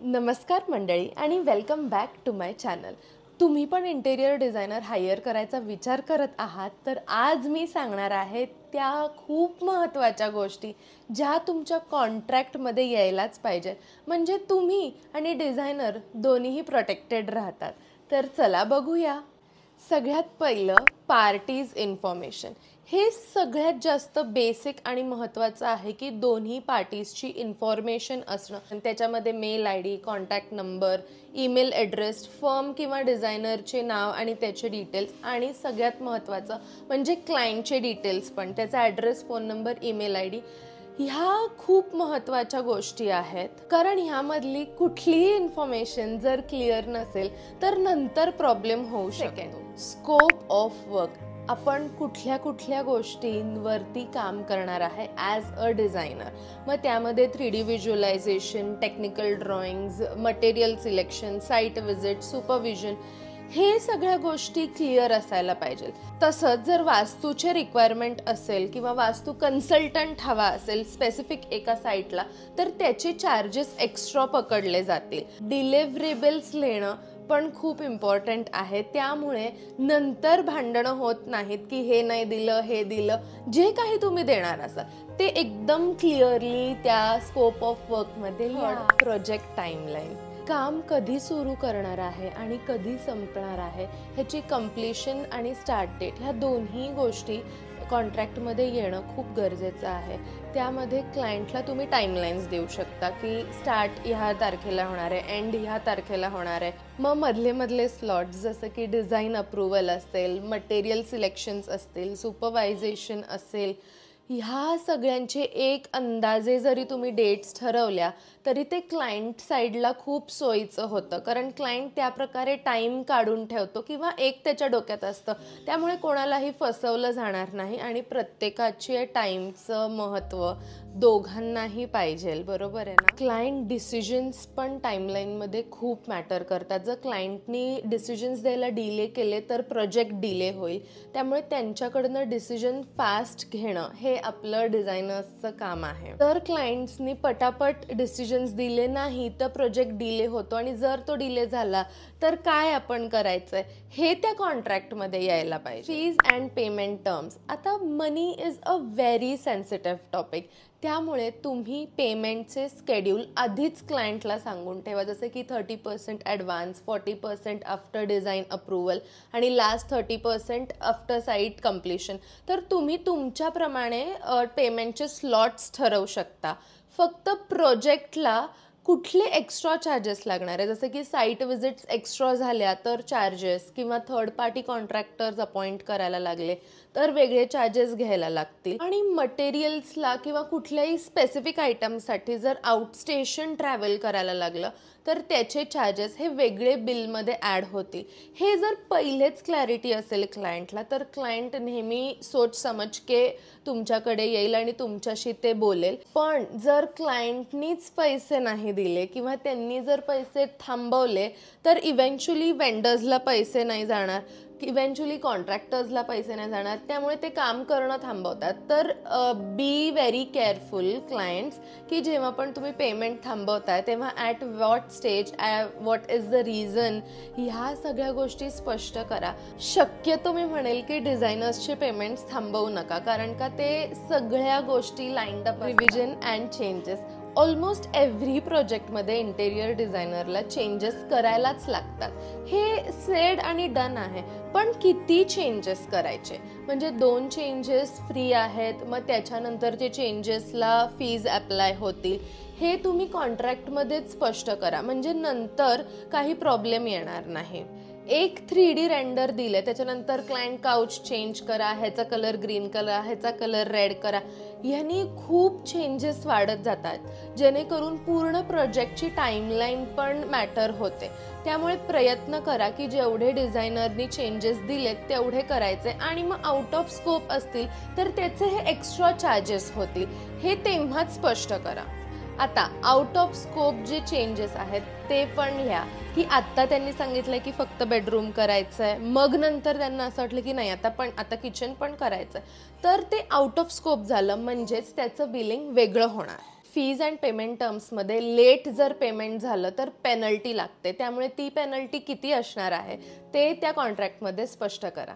नमस्कार मंडळी आणि welcome back to my channel. तुम्ही पण इंटेरियर डिझायनर हायर करायचा विचार करत आहात तर आज मी सांगणार आहे त्या खूप महत्त्वाच्या गोष्टी ज्या तुमच्या कॉन्ट्रॅक्टमध्ये यायलाच पाहिजे, म्हणजे तुम्ही आणि डिझायनर दोन्हीही प्रोटेक्टेड राहतात. तर चला बघूया. सगळ्यात पहिलं पार्टीज इन्फॉर्मेशन. हे सगळ्यात जास्त बेसिक आणि महत्त्वाचं आहे की दोन्ही पार्टीजची इन्फॉर्मेशन असणं. त्याच्यामध्ये mail I D, contact number, email address, firm किंवा डिझायनरचे नाव आणि त्याचे डिटेल्स, आणि सगळ्यात महत्त्वाचं म्हणजे क्लायंटचे डिटेल्स पण, त्याचा address, phone number, email I D. ह्या खूप महत्त्वाच्या गोष्टी आहेत, कारण ह्यामधली कुठलीही इन्फॉर्मेशन जर क्लिअर नसेल तर नंतर प्रॉब्लेम होऊ शकेल. Scope of work. आपण कुठल्या कुठल्या गोष्टींवरती काम करणार आहे ॲज अ डिझायनर. मग त्यामध्ये 3D visualisation, technical drawings, material selection, site visit, supervision, हे सगळ्या गोष्टी क्लिअर असायला पाहिजे. तसंच जर वास्तूचे रिक्वायरमेंट असेल किंवा वास्तू कन्सल्टंट हवा असेल स्पेसिफिक एका साईटला, तर त्याचे चार्जेस एक्स्ट्रा पकडले जातील. डिलिव्हरेबल्स लिहिणं पण खूप इम्पॉर्टंट आहे, त्यामुळे नंतर भांडणं होत नाहीत की हे नाही दिलं, हे दिलं. जे काही तुम्ही देणार असाल ते एकदम क्लिअरली त्या स्कोप ऑफ वर्कमध्ये लिहा. Project timeline. काम कधी सुरू करणार आहे आणि कधी संपणार आहे ह्याची कंप्लीशन आणि स्टार्ट डेट, ह्या दोन्ही गोष्टी कॉन्ट्रॅक्टमध्ये येणं खूप गरजेचं आहे. त्यामध्ये क्लायंटला तुम्ही टाईमलाईन्स देऊ शकता की स्टार्ट ह्या तारखेला होणार आहे, एंड ह्या तारखेला होणार आहे. मग मधले स्लॉट्स जसं की डिझाईन अप्रुव्हल असेल, मटेरियल सिलेक्शन्स असतील, सुपरवायझेशन असेल, ह्या सगळ्यांचे एक अंदाजे जरी तुम्ही डेट्स ठरवल्या तरी ते क्लायंट साईडला खूप सोयीचं होतं, कारण क्लायंट त्या प्रकारे टाईम काढून ठेवतो किंवा एक त्याच्या डोक्यात असतं. त्यामुळे कोणालाही फसवलं जाणार नाही आणि प्रत्येकाचे टाईमचं महत्त्व दोघांनाही पाहिजे, बरोबर आहे ना. क्लायंट डिसिजन्स पण टाईमलाईनमध्ये खूप मॅटर करतात. जर क्लायंटनी डिसिजन्स द्यायला डिले केले तर प्रोजेक्ट डिले होईल. त्यामुळे त्यांच्याकडनं डिसिजन फास्ट घेणं हे आपलं डिझायनर्सचं काम आहे. तर क्लायंट्सनी पटापट डिसिजन्स दिले नाही तर प्रोजेक्ट डिले होतो, आणि जर तो डिले झाला तर काय आपण करायचंय हे त्या कॉन्ट्रॅक्टमध्ये यायला पाहिजे. Fees and payment terms. आता money is a very sensitive topic, त्यामुळे तुम्ही पेमेंटचे स्केड्यूल आधीच क्लायंटला सांगून ठेवा, जसं की 30% ॲडव्हान्स, 40% आफ्टर डिझाईन अप्रुव्हल आणि लास्ट 30% आफ्टर साईट कम्प्लिशन. तर तुम्ही तुमच्याप्रमाणे पेमेंटचे स्लॉट्स ठरवू शकता. फक्त प्रोजेक्टला कुठले एक्स्ट्रा चार्जेस लागणार आहे, जसं की साईट व्हिजिट्स एक्स्ट्रा झाल्या तर चार्जेस, किंवा थर्ड पार्टी कॉन्ट्रॅक्टर्स अपॉइंट करायला लागले तर वेगळे चार्जेस घ्यायला लागतील. आणि मटेरियल्सला किंवा कुठल्याही स्पेसिफिक आयटमसाठी जर आउटस्टेशन ट्रॅव्हल करायला लागलं तर त्याचे चार्जेस हे वेगळे बिलमध्ये ॲड होतील. हे जर पहिलेच क्लॅरिटी असेल क्लायंटला तर क्लायंट नेहमी सोच समज के तुमच्याकडे येईल आणि तुमच्याशी ते बोलेल. पण जर क्लायंटनीच पैसे नाही दिले किंवा त्यांनी जर पैसे थांबवले तर इव्हेंच्युअली वेंडर्सला पैसे नाही जाणार, इव्हेंच्युअली कॉन्ट्रॅक्टर्सला पैसे नाही जाणार, त्यामुळे ते काम करणं थांबवतात. तर बी व्हेरी केअरफुल क्लायंट्स की जेव्हा पण तुम्ही पेमेंट थांबवताय तेव्हा at what stage, what is the reason, ह्या सगळ्या गोष्टी स्पष्ट करा. शक्यतो मी म्हणेल की डिझायनर्सचे पेमेंट्स थांबवू नका, कारण का ते सगळ्या गोष्टी lined up. Revision and changes. Almost every प्रोजेक्टमध्ये इंटेरियर डिझायनरला चेंजेस करायलाच लागतात. हे सेड आणि डन आहे, पण किती चेंजेस करायचे, म्हणजे 2 चेंजेस फ्री आहेत, मग त्याच्यानंतरचे चेंजेसला फीज अप्लाय होतील, हे तुम्ही कॉन्ट्रॅक्टमध्येच स्पष्ट करा, म्हणजे नंतर काही प्रॉब्लेम येणार नाही. एक 3D रेंडर दिले, त्याच्यानंतर क्लायंट काउच चेंज करा, ह्याचा कलर ग्रीन करा, ह्याचा कलर रेड करा, ह्यानी खूप चेंजेस वाढत जातात, जेणेकरून पूर्ण प्रोजेक्टची टाईमलाईन पण मॅटर होते. त्यामुळे प्रयत्न करा की जेवढे डिझायनरनी चेंजेस दिलेत तेवढे करायचे, आणि मग आउट ऑफ स्कोप असतील तर त्याचे हे एक्स्ट्रा चार्जेस होतील, हे तेव्हाच स्पष्ट करा. आता आउट ऑफ स्कोप जे चेंजेस आहेत ते पण लिहा, की आत्ता त्यांनी सांगितलं की फक्त बेडरूम करायचं आहे, मग नंतर त्यांना असं वाटलं की नाही आता किचन पण करायचं आहे, तर ते आउट ऑफ स्कोप झालं, म्हणजेच त्याचं बिलिंग वेगळं होणार. फीज अँड पेमेंट टर्म्समध्ये लेट जर पेमेंट झालं तर पेनल्टी लागते, त्यामुळे ती पेनल्टी किती असणार आहे ते त्या कॉन्ट्रॅक्टमध्ये स्पष्ट करा.